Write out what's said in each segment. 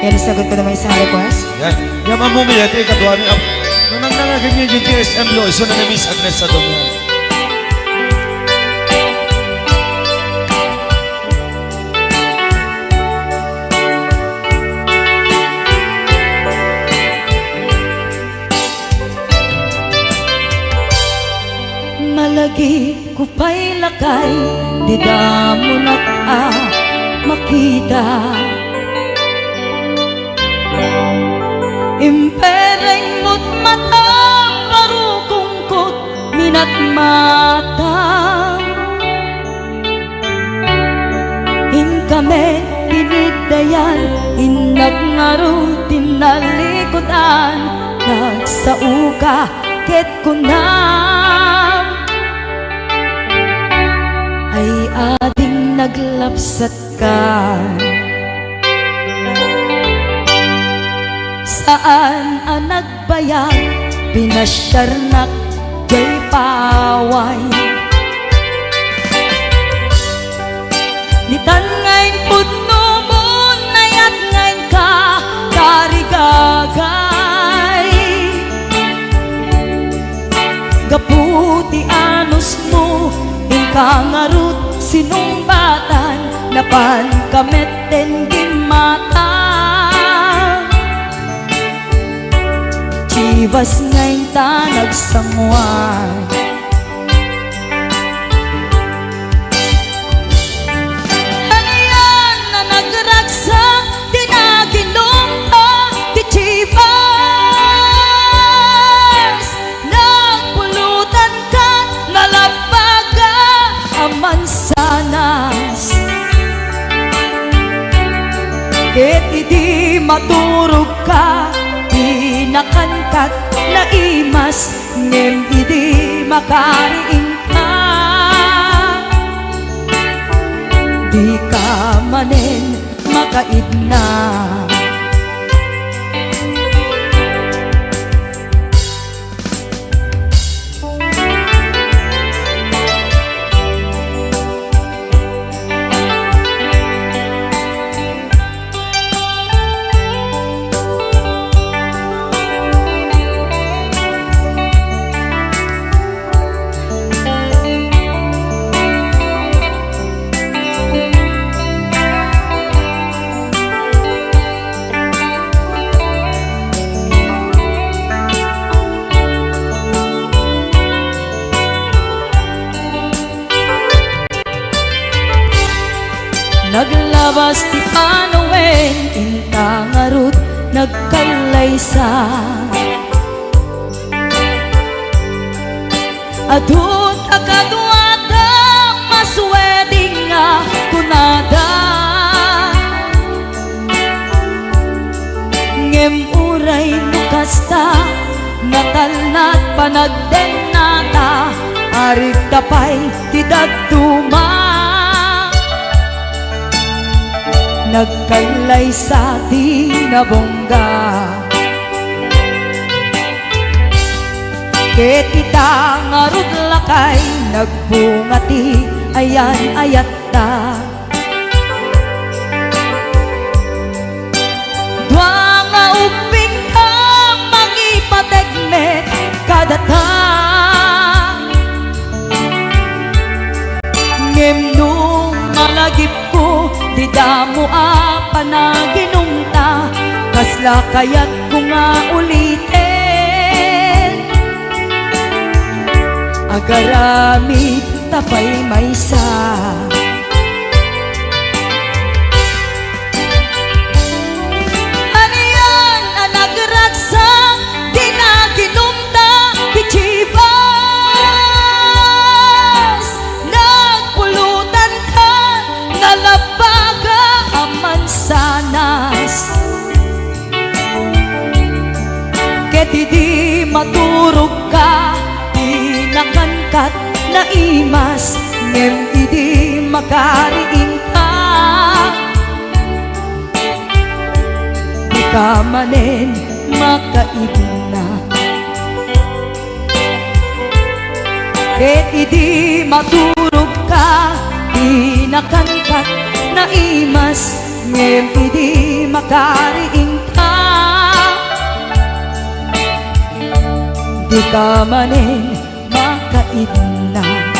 Yan, sagot ko naman isang request. Yan. Yan mamumili ito yung kadwa niya. Nung nanganagin niya yung GSM lo, iso na Miss Agnes sa doon. Malagi ko pa'y lakay, di da mo na makita. Impereng mo't mata, parukungkot, minat mata. Kami tinigdayan, inag ngaro tinalikodan, nagsauka ket kunam ay ading naglapsat ka. Saan ang nagbayag, pinasyarnak jay paway. Nitan ngayon putno mo, nayat ngayon ka karigagay. Gaputi anus mo, inkangarut sinumbatan, napan kameten gimata. Chivas ngayon ta nagsamuan, hanayan na nagragsak, tinaginom ta di Chivas. Nagpulutan ka, nalabaga aman sanas, ket idi maturog ka, nakankat na imas, ngem idi makariing ka. Di ka manen makaidna. Naglabas ti Panoen, intangarut nagkalaysa. Adut akadwada masweding nga kunada, ngem uray nukasta natalnat panagden nata, arik tapay ti dagduma. Nagkailay sa di nabongga, ket ita ngarud lakay, nagbungati ayan ayat ta. Dua nga uping ka mangipategmet kadata, ngem nung malagip ko, di damo panaginumta, kasla kayat ko nga ulitin. Agaramid tapay maysa, hanayan ang nagragsak, di naginumta di Chivas. Nagpulutan ka, nalabaga aman sanas, ket idi maturog ka, di nakangkat na imas, ngem idi makariing ka. Di ka manen makaibna, ket idi maturog ka, di nakangkat na imas, ngem di makariing ka di ka manin makaidnan.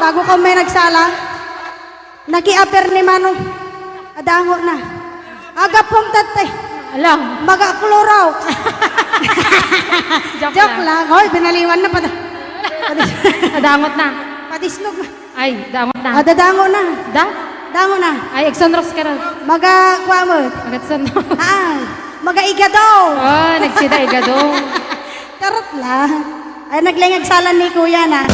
bago ka may nagsala, naki-apir ni Manong. Adango na. Agapong tate, Alam. magakluraw. Joke, Joke lang. Hoy, binaliwan na pa. Dangot na. Padisnog na. Ay, dangot na. Dadango na. Da? Dango na. Ay, Exonrox ka rin. Magakuha mo. Agatson. Magaiga daw. Oh, nagsida igado. Karot lang. Ay, naglingag salan ni Kuya na.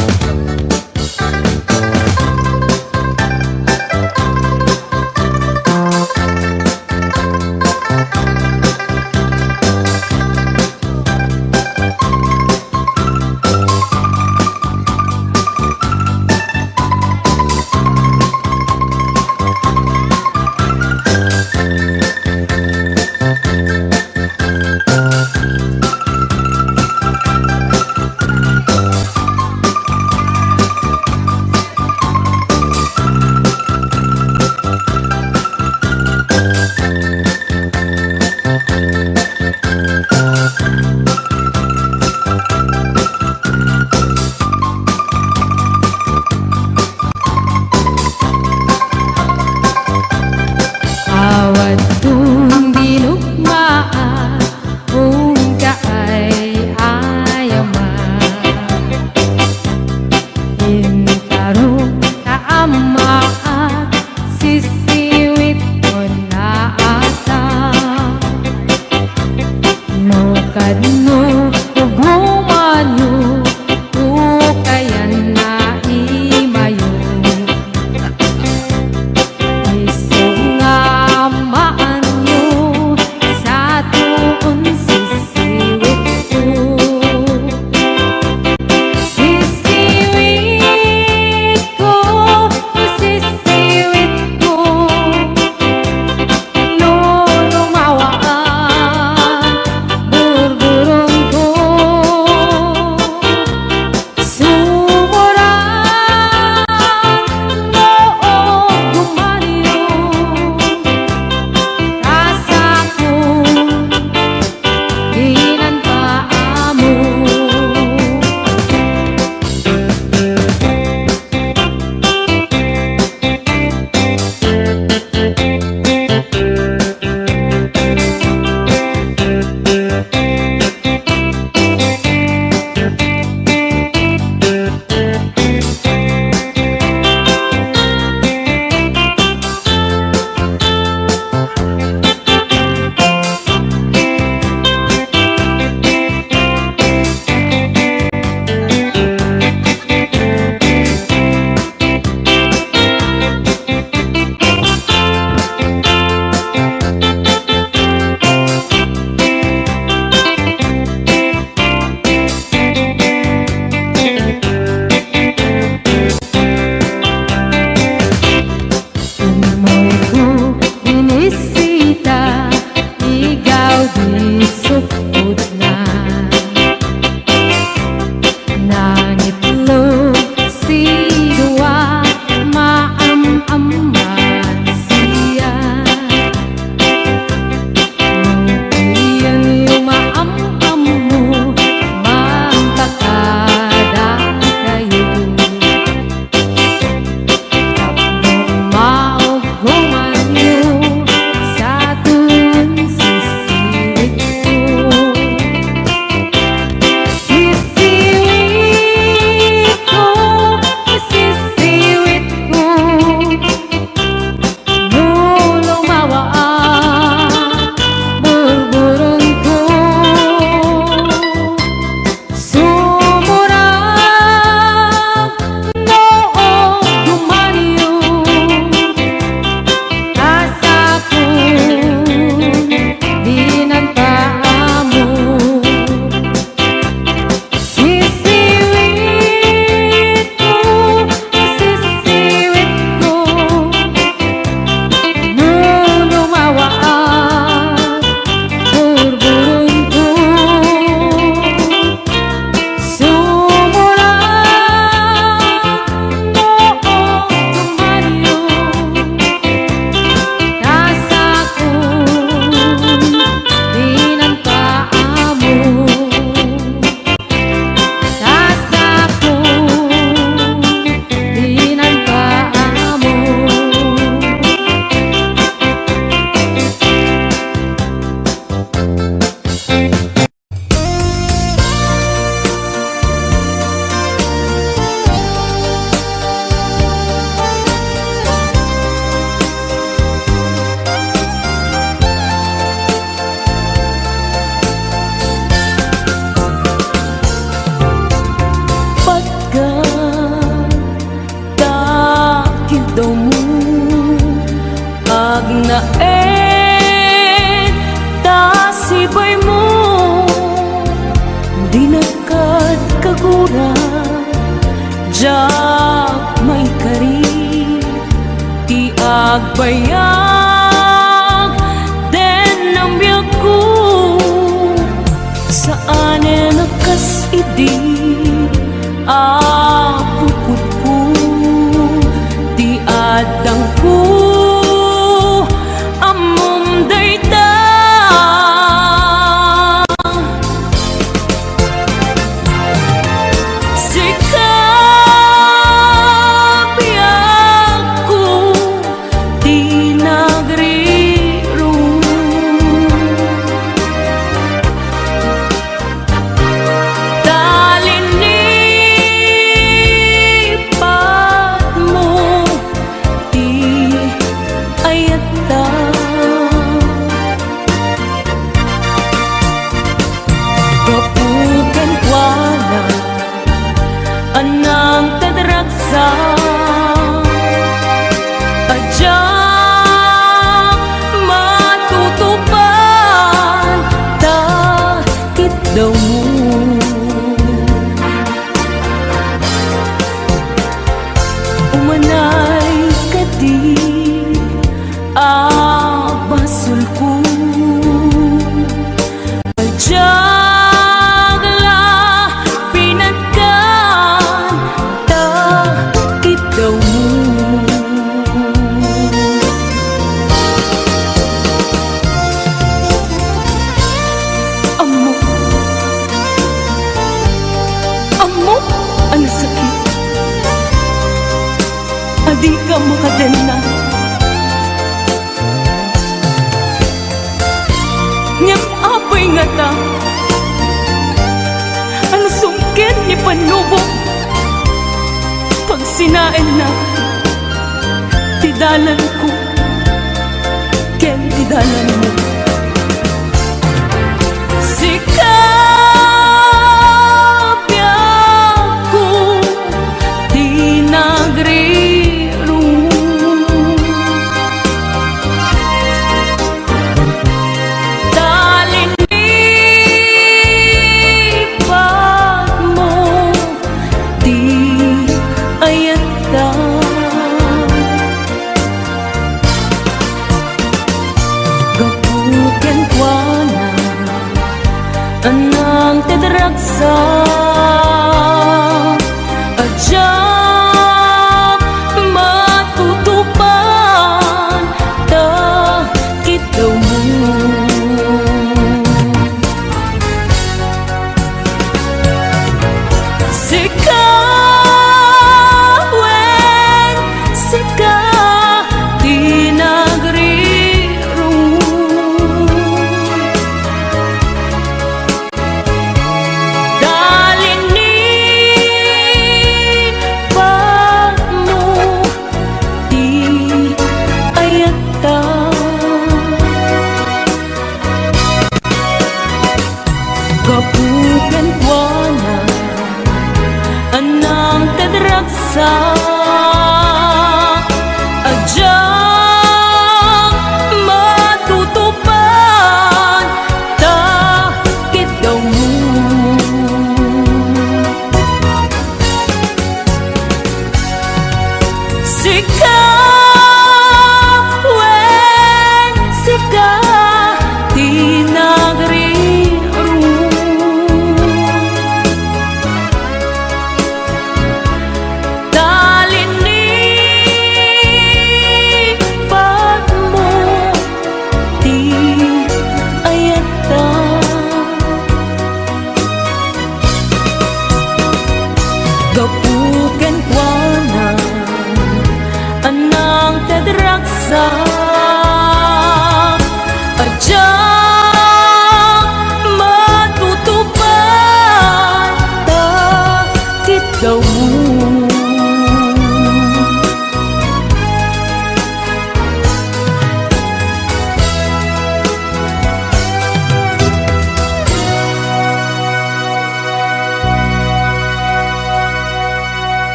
lain tasibay mo di nakad kagura jak may kari ti agbayag den ang biyak ko saan nakas idi apukot ko di adang ko amom dayta sikap biyak ko di nagriro talinipat mo di ayata kapukan wala anang tadraksa ajak matutupan takit daw mo umanay kadi abasul ko ajagla pinagkan takit daw mo amo amo ang sakit adi ka makadena nyam apay nga ta ang sungkit ni panubo pag sinain na tidalan ko ken tidalan mo sikap biyak ko di nagriro talinipat mo di ayata gapuken kuana anang tedraksa ajak matutupan takit daw mo sikawen sika di nagriro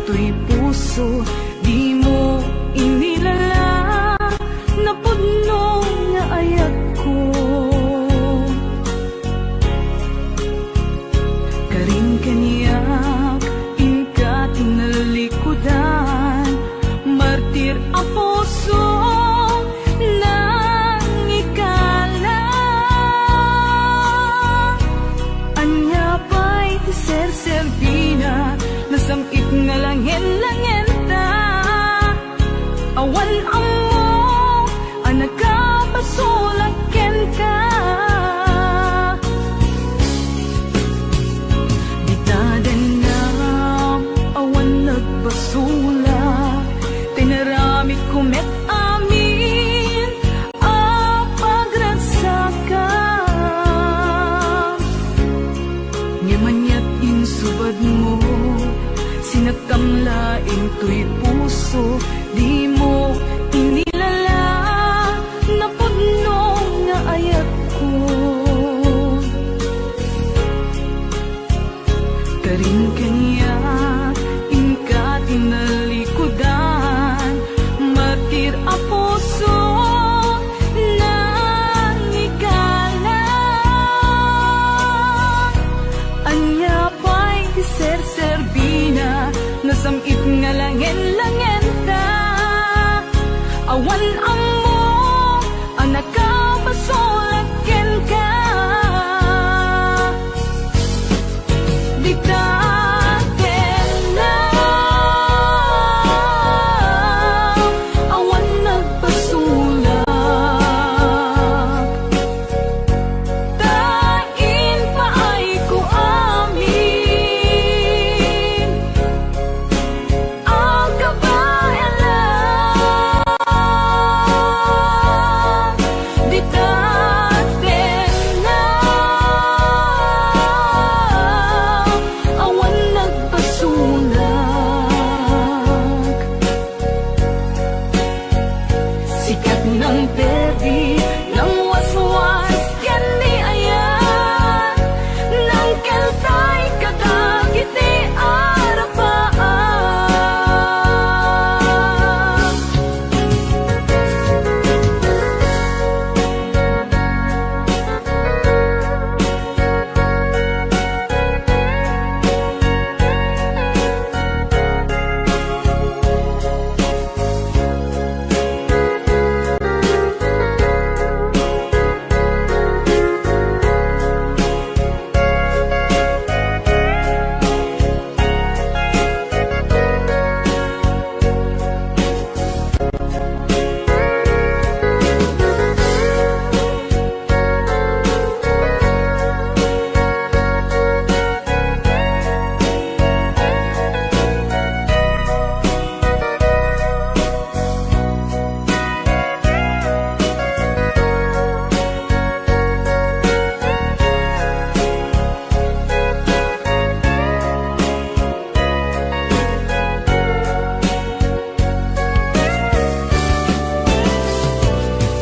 to'y puso, di mo inilala, napuno nga ayat ko. Karing kaniyak, inka tinalikudan, martir a puso, nang ikala. Anya pa'y tiser-servina, nasamit nga langin-langin ta. Awan amo, anak ka, pasulakin ka. Awan nagbasula, tinaramit kumet amin ang pagragsaka. Ngimanyat insubad mo, sinakamlain to'y puso, di mo inilala, napuno nga ayat ko. Karing kaniya, inka tinalikudan, martir a puso, nang ikala. Anya pa'y tiser-servina, nasamit nga langin-langin ta. Awan amo, anak ka, pasulakin ka. Ditatin na, awan nagpasulak. Tain pa ay ko amin ang kabayanan. Ditatin na, awan nagpasulak. Sikat ng perdi, ng waswas, yan ni ayan, ng keltay kadagiti arapaan.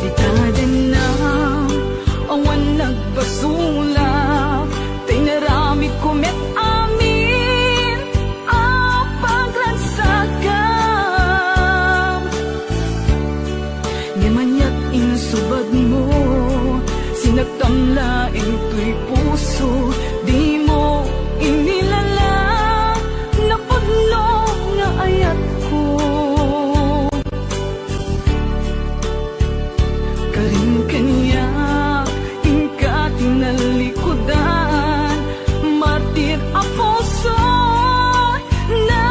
Ditatin na, awan nagpasulak, tinaramit kumet amin ang pagragsakam. Ngimanyat insubad mo, sinagkamlain to'y puso, di mo inilala, napuno nga ayat ko. Karing kaniya, inka tinalikudan, martir a puso, na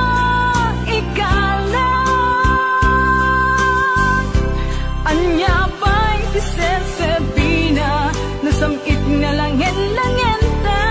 ikala. Anya pa'y tiser-servina, nasamit nga langin-langin ta.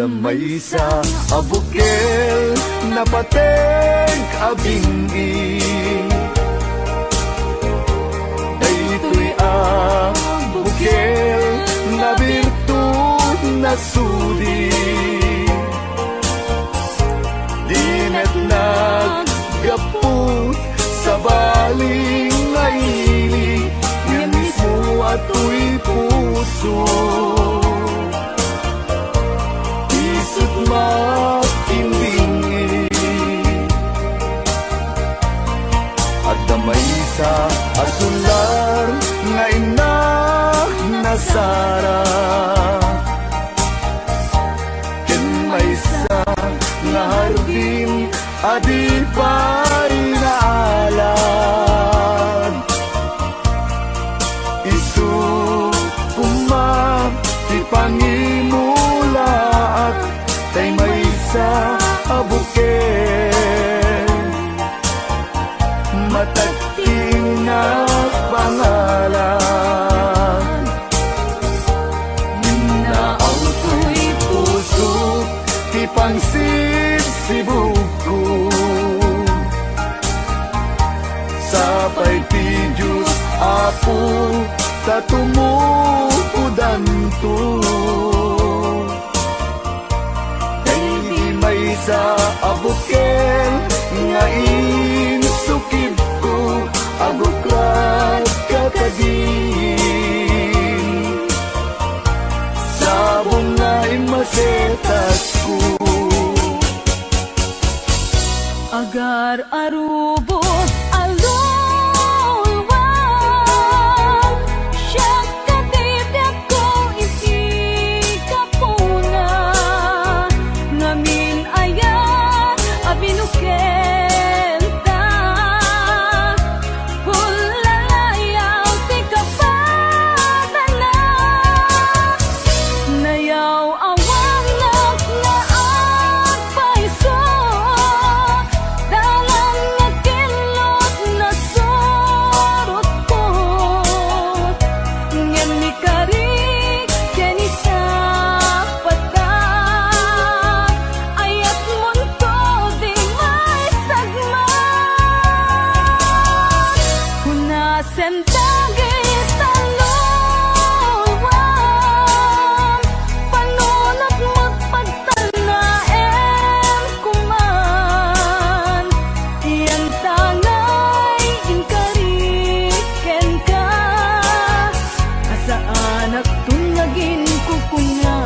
Damay sa abukel na pateng abingin. Daytoy abukel na birtud na sudi. Dimet naggapot sa baling ngaili, nga mismo ato'y puso. Isut makimbingi at damay sa asular nga inak na Sara. Ken may sa nga hardin adi pa'y naalad. Isu kumam ti pangimulaat tay may sa abuken. Matagting na pangalan, minaaw ko'y puso ti pangsibsibog ko. Sapay ti Diyos Apo tatumukudan to. Kay di may sa abuken nga insukid ko, abukrat kakadin. Sabong nga imasetas ko. Agar arubo alulwang, siya katibyak ko isikapuna. Ngamin ayan abinukenta, hulalayaw ti kapadala. Nayaw awang na agpaiso, dalang nagkilot na sorot ko. Ngan ni karik kani sa patak, ayat munto di may sagmat. Hunasen dagit talawang, panunot magpagtanaem kuman. Iyan tangay inkariken ka, asaan ak tunagin kukunga.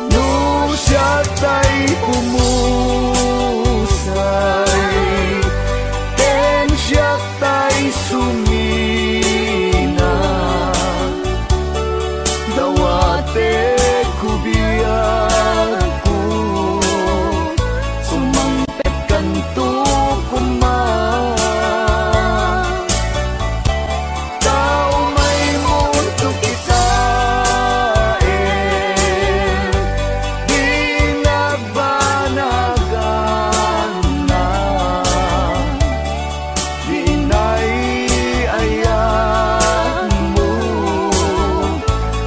No siya tay pumusay, ten siya tay sumina. Dawate kubiyag ko, sumangpet kanto kuman. Tao may mundo kitain, di nagbanagan na. Di naiayan mo,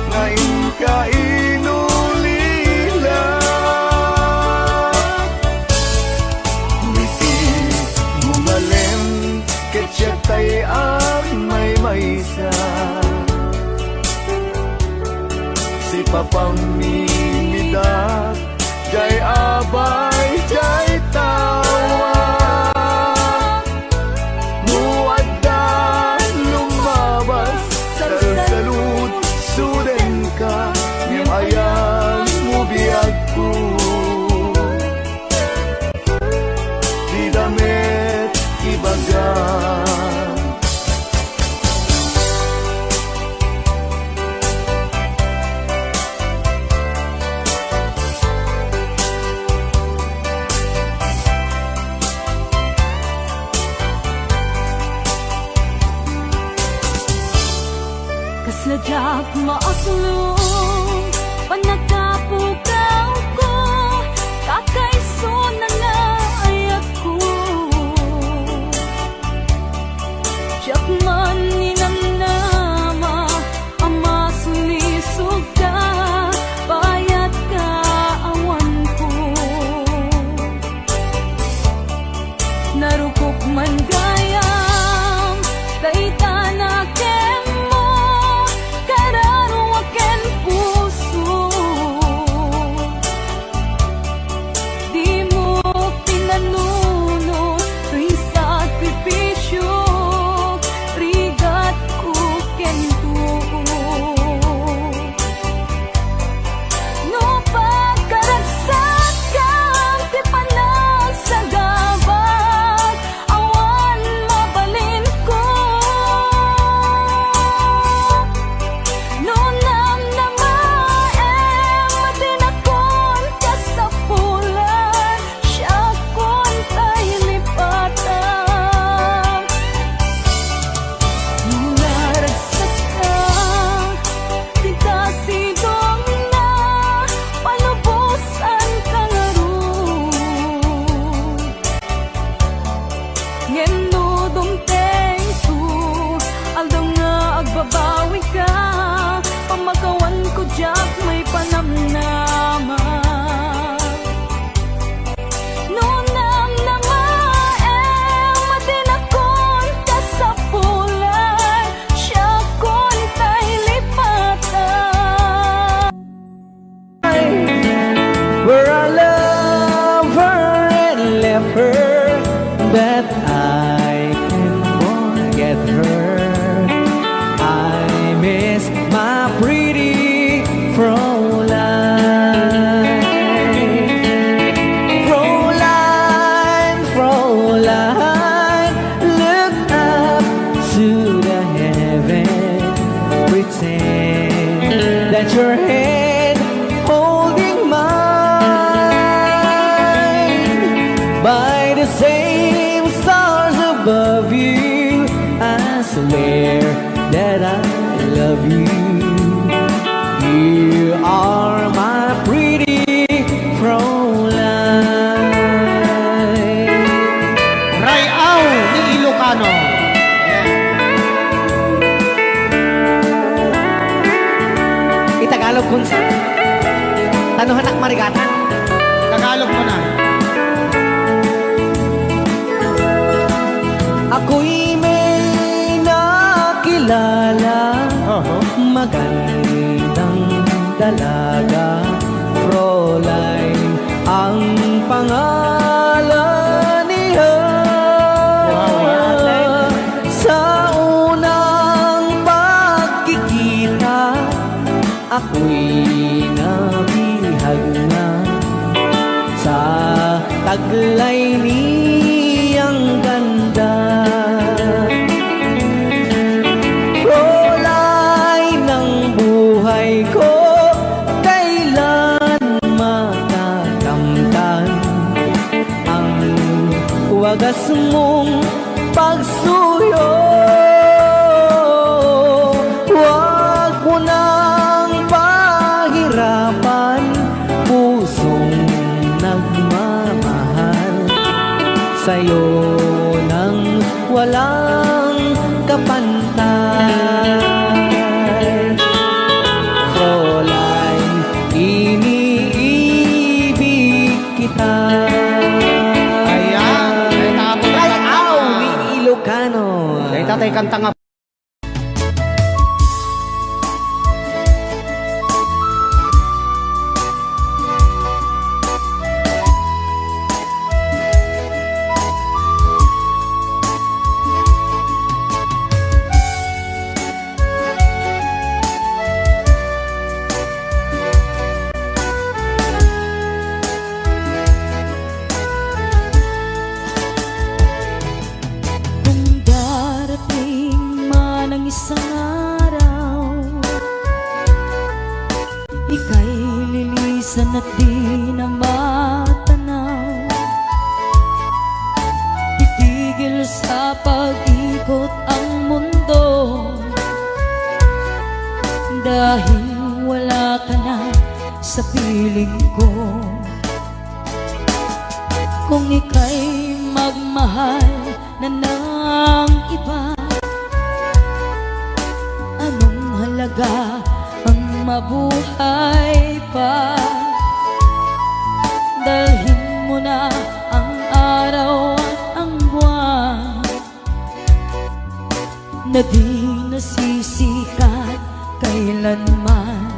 ngayon ka inulila. Ngiti gumalem, ketya tay may maysa. Si papang mimidak, jay abay, jay tawa. Muaddan lumabas, salsalud, suden ka, ngem ayan mo biyag ko. Di damit ibagan, Najak maaklong panagapugaw ko kakaiso na naayat ko Tiyak man ninanama ama sulisog ka bayat ka awan ko Narukok man gayam Daita na kemo Kararuwaken puso Di mo pinanuno Tuwing sakripisyo Rigat ko kento No pagkaragsak kang Di panagsagabag Awan mabalin ko No namnamaem Madinakon ka sa pulan Siya kon tay lipatan Naragsak ka Di kasidong na Palubusan ka nga ron Ngeno dumteng su Aldong nga agbabawi ka Pamakawan ko jak may panamnama No namnamaem Madinakon ka sa pulan Siya kon tay lipatan Where I love her and left her, that I can forget her. I miss my pretty Fräulein. Fräulein, Fräulein, look up to the heaven, pretend that your hand holding mine by the same stars above you. I swear that I love you. You are my pretty Fräulein. Rayaw ni Ilocano. Itagalog kunsa. Tanuhan ak marigatan. Tagalog mo na. Ako'y may nakilala, magandang dalaga, Fräulein ang pangalan niya. Sa unang pagkikita, ako'y nabihag na sa taglay niyang ganda. Fräulein ng buhay ko, kailan matakamtan ang wagas mong pagsuyo. Huwag mo nang pahirapan pusong nagmamahal sa'yo nang walang kapantay. Fräulein, iniibig kita. Ayan. Rayaw ni Ilocano. Ay, tatay kanta nga. Kung darating man ang isang araw Ika'y lilisan at di na matanaw Titigil sa pag-ikot ang mundo dahil wala ka na sa piling ko. Kung ika'y magmahal na ng iba, anong halaga ang mabuhay pa? Dalhin mo na ang araw at ang buwan na di nasisikat kailanman.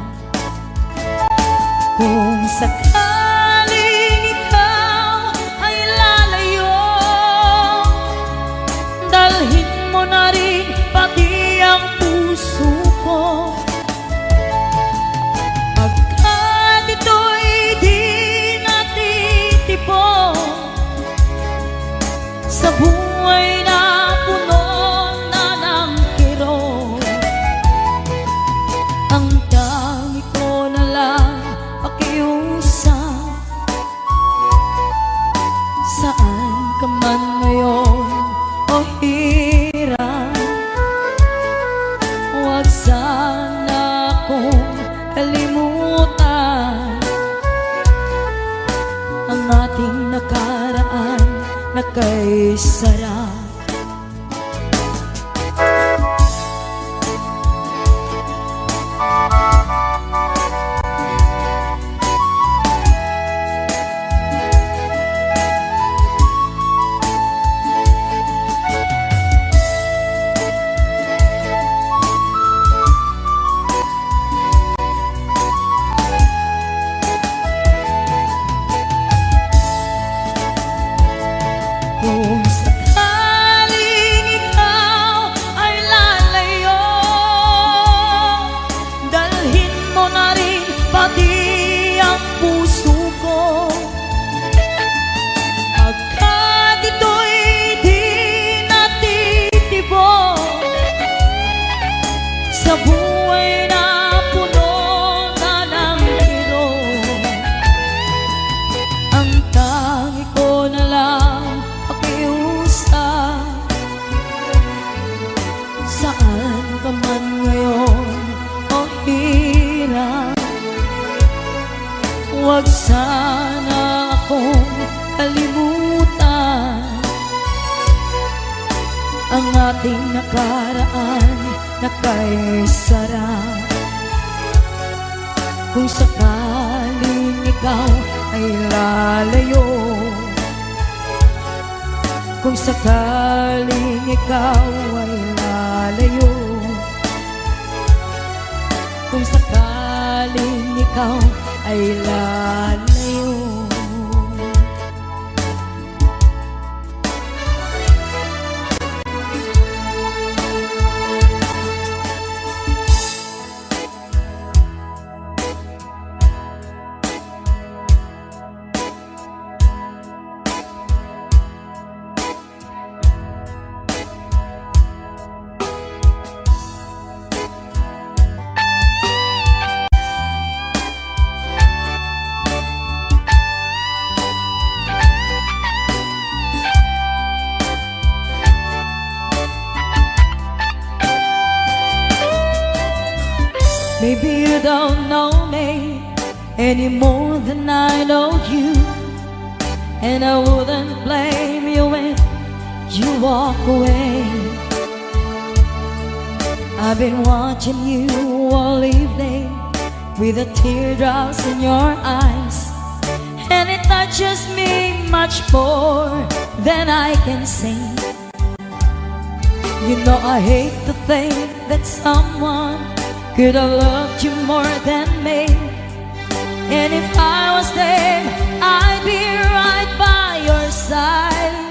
Kung sakaling ikaw ay lalayo, dalhin mo na rin pati ang puso ko. Pagkat ito'y di natitipon sa buhay na puno na ng kirot, ang tangi ko na lang pakiusap. Saan ka man ngayon o hirap, huwag sana akong kalimutan ang ating nakaraan na kay sarap. Kung sakaling ikaw ay lalayo, dalhin mo na rin pati ang puso ko. Pagkat ito'y di natitibok sa buhay na puno na ng kirot, ang tangi ko na lang pakiusap. Saan ka man ngayon o hirap, huwag sana akong kalimutan ang ating nakaraan na kay sarap. Kung sakaling ikaw ay lalayo, kung sakaling ikaw ay lalayo, kung sakaling ikaw ay lalayo. Maybe you don't know me any more than I know you, and I wouldn't blame you if you walk away. I've been watching you all evening with the teardrops in your eyes, and it touches me much more than I can say. You know I hate to think that someone could have loved you more than me, and if I was there, I'd be right by your side.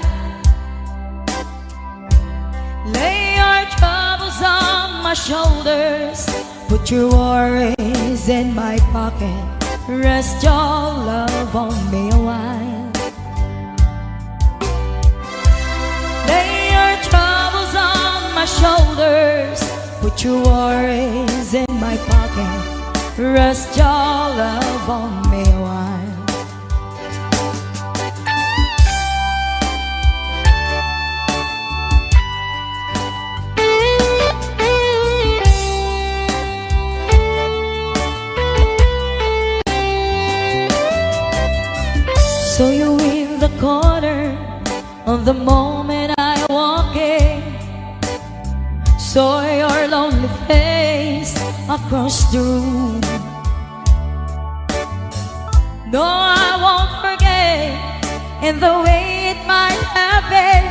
Lay your troubles on my shoulders, put your worries in my pocket, rest your love on me a while. Lay your troubles on my shoulders, put your worries in my pocket, rest your love on me a while. your lonely face across the room. No, I won't forget in the way it might have been.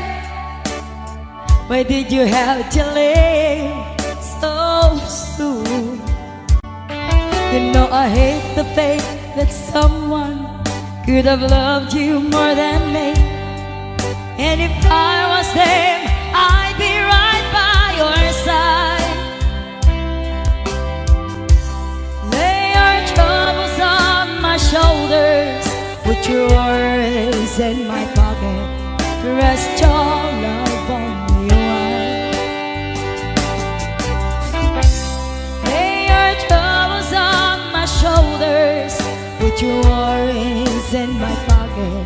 Why did you have to leave so soon? You know I hate the fact that someone could have loved you more than me. And if I was them, I'd be right by your side. Lay your troubles on my shoulders, put your worries in my pocket, rest your love on me while. Lay your troubles on my shoulders, put your worries in my pocket,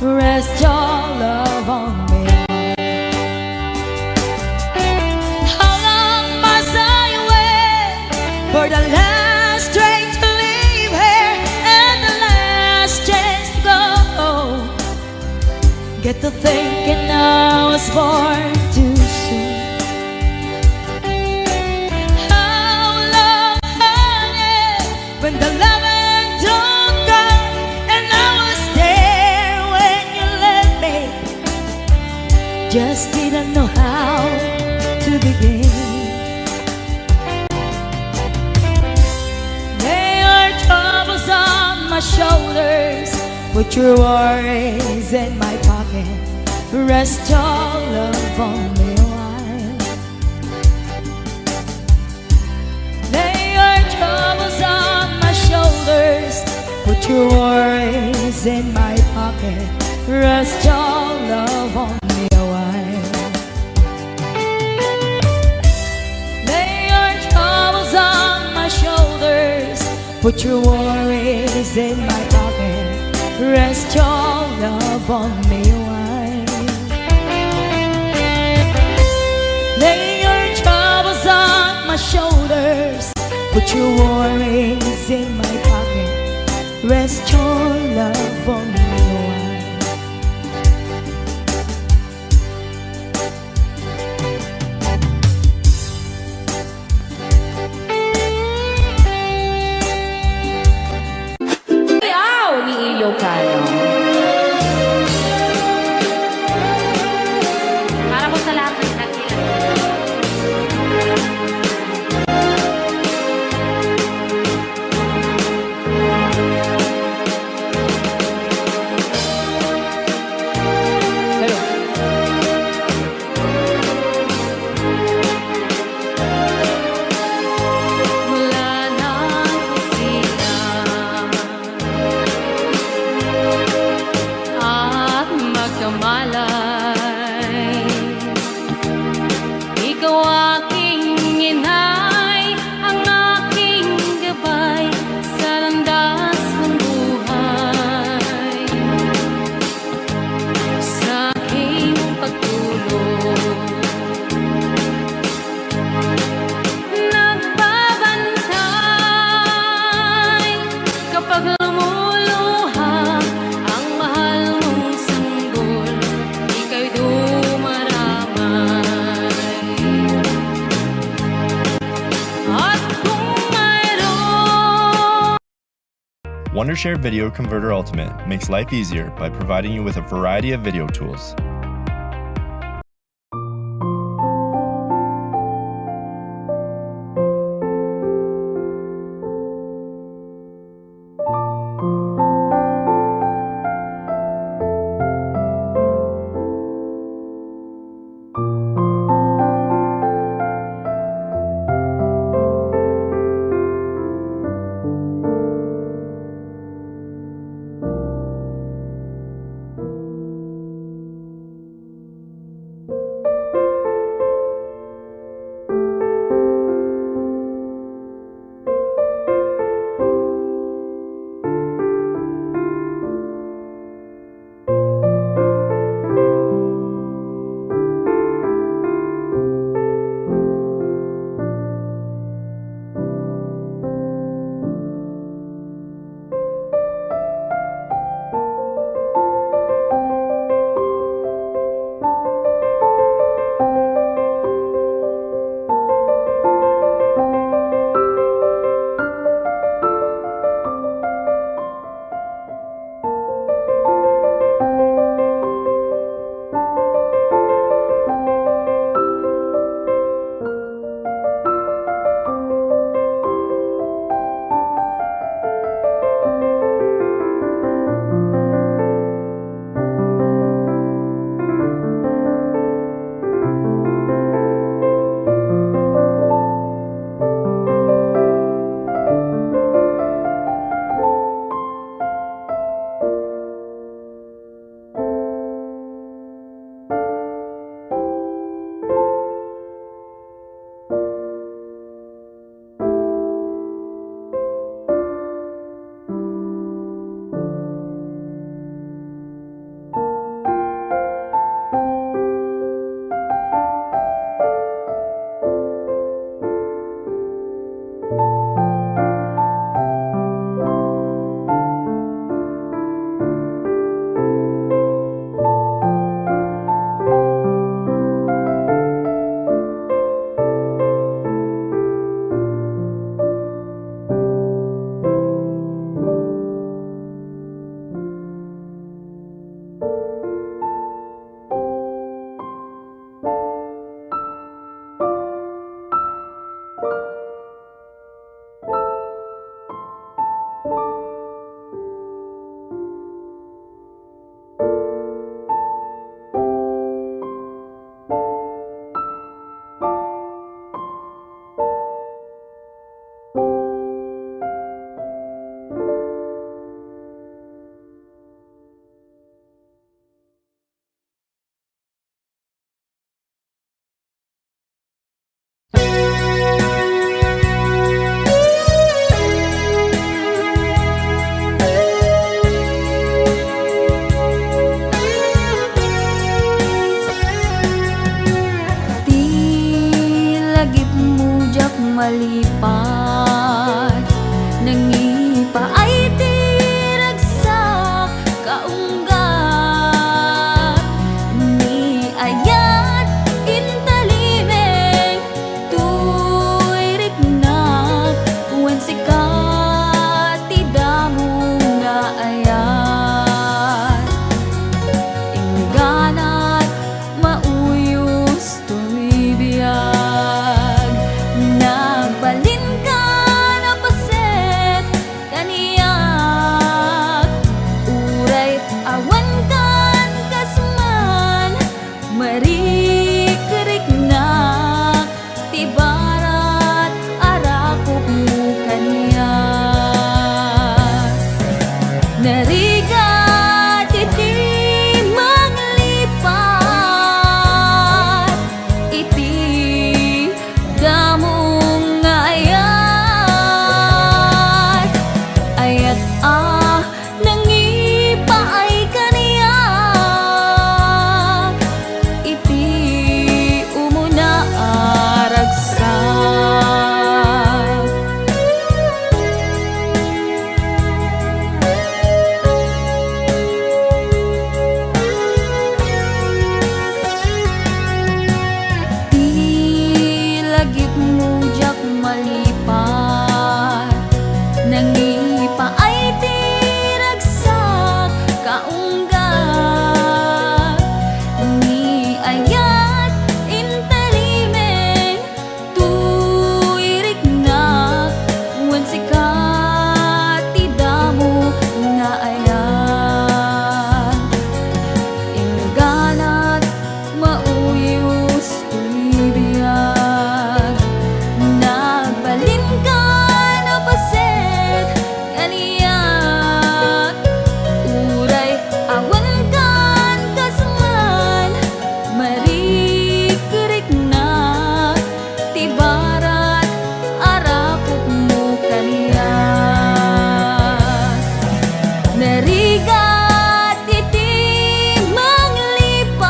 rest your love on me. How long must I wait for the last train to leave here and the last chance to go? Get to thinking I was born too soon. How long, honey, when the loving don't come and I was there when you left me, just didn't know how to begin. Lay your troubles on my shoulders, put your worries in my pocket, rest your love on me a while. Lay your troubles on my shoulders, put your worries in my pocket, rest your love on me a while. Lay your troubles on my shoulders, put your worries in my pocket, rest your love on me a while. Lay your troubles on my shoulders, put your worries in my pocket, rest your love on me a while. Ni Ilocano. Para po sa lahat ng nakilala. Wondershare Video Converter Ultimate makes life easier by providing you with a variety of video tools. malipat, nangipa ay tiragsak kaunggat, ni ayat intalimeng tuiriknak, wen sikat tidamo nga ayat, ingganat mauyos tuy biyag, nagbalin ka na paset kaniyak, uray awan kan kasman, marikiriknak, tibarat arakop mo kaniyak, narigat iti manglipat, iti damong nga ayat, ayat nangipa ay kaniyak, iti umuna aragsak. Di lagip mo jak malipat, nangipa ay tiragsak kaunggat, ni ayat intalimeng tuiriknak, wen sikat tidamo nga ayat, ingganat mauyos tuy biyag, nagbalin ka na paset kaniyak, uray awan kan kasman, marikiriknak, tibarat arakop mo kaniyak, narigat iti manglipat,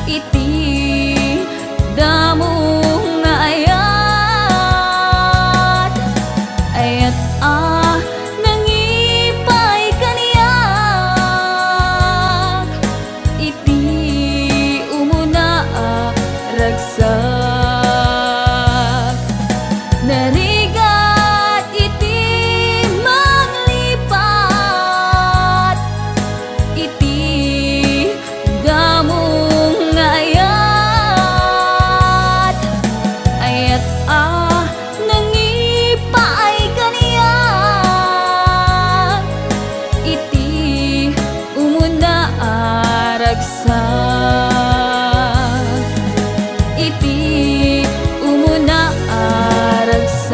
iti damong nga ayat, ayat nangipay kaniyak, iti umuna ragsak, narigat iti manglipat, iti damong nga ayat, ayat nangipa ay kaniyak, iti umuna aragsak, iti umuna aragsak.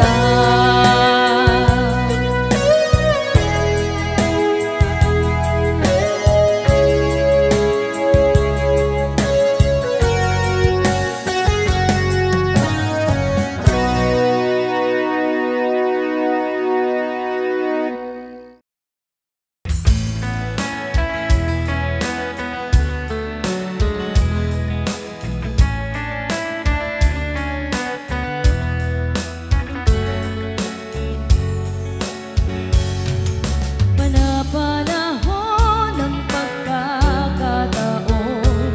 Panapanahon ng pagkakataon,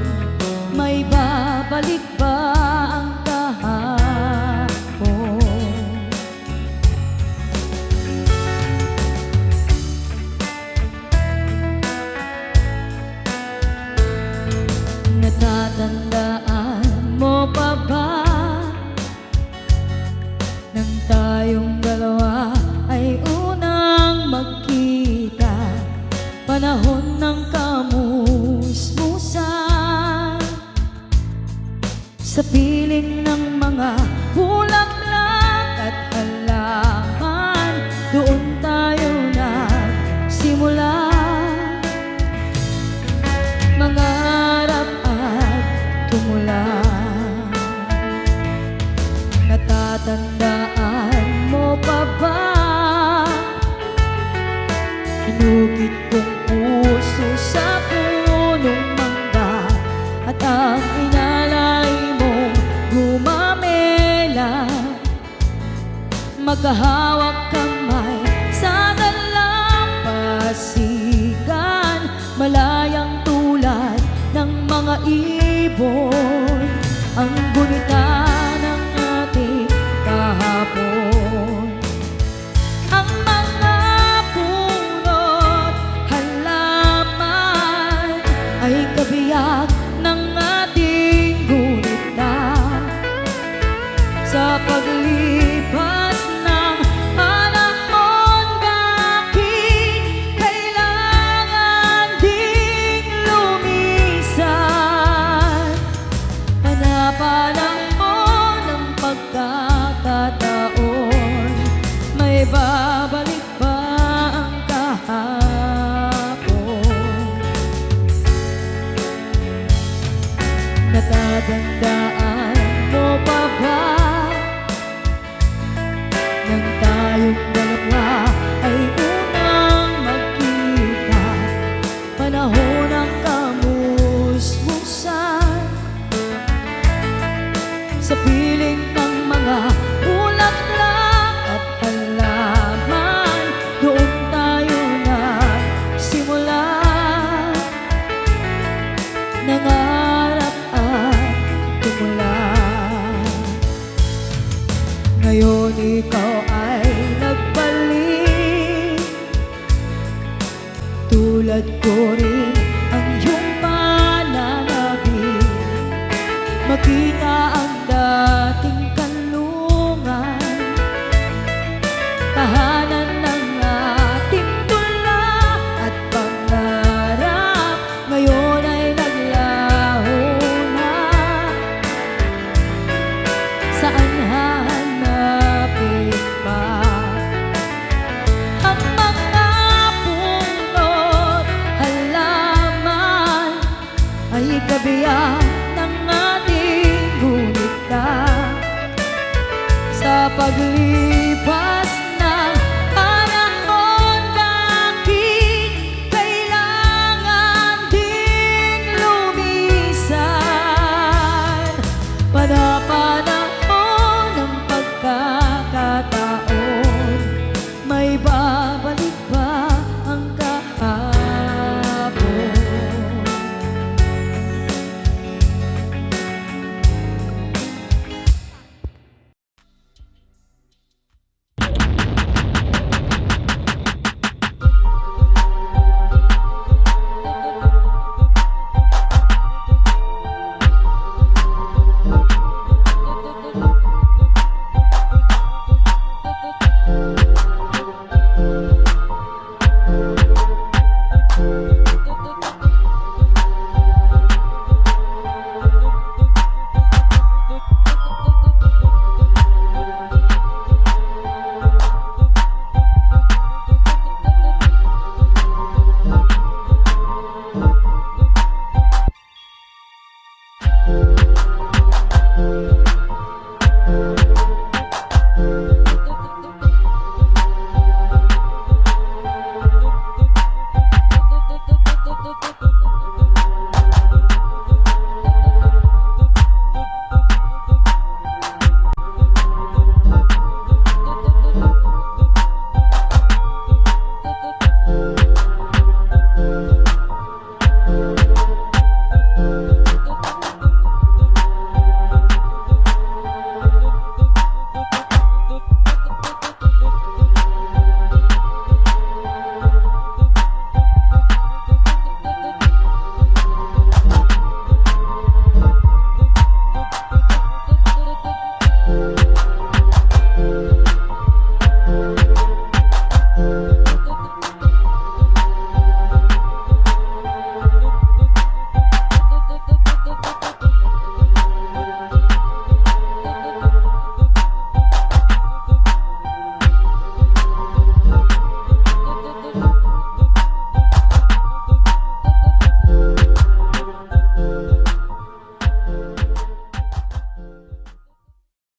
may babalik ba ang kahapon? Natatandaan mo pa ba nang tayong dalawa ay unang magkita, panahon ng kamusmusan, sa piling ng mga bulaklak at halaman, doon tayo nagsimula mangarap at tumula. Natatandaan mo pa ba inukit kong puso sa punong mangga, at ang inalay mong gumamit Maynila, magkahawak kamay sa dalampasigan, malayang tulad ng mga ibon, ang gunita ng ating kahapon. Ang mga puno't halaman ay kabiyak ng ating gunita. Sa paglipas ng panahon, bakit kailangan ding lumisan? Panapanahon ng pagkakataon, may babalik ba ang kahapon? Natatandaan mo pa ba nang tayong dalawa ay unang magkita? Panahon ng kamusmusan, sa piling ng mga bulaklak at halaman, doon tayo nagsimula. Nangarap at tumula. Ngayon ikaw ay nagbalik, tulad ko rin ang iyong pananabik. Makita ang dating kanlungan, tahanan ng ating tula at pangarap, ngayon ay naglaho na. Saan hahanapin pa ang mga puno't halaman ay kabiyak ng ating gunita? Sa paglipas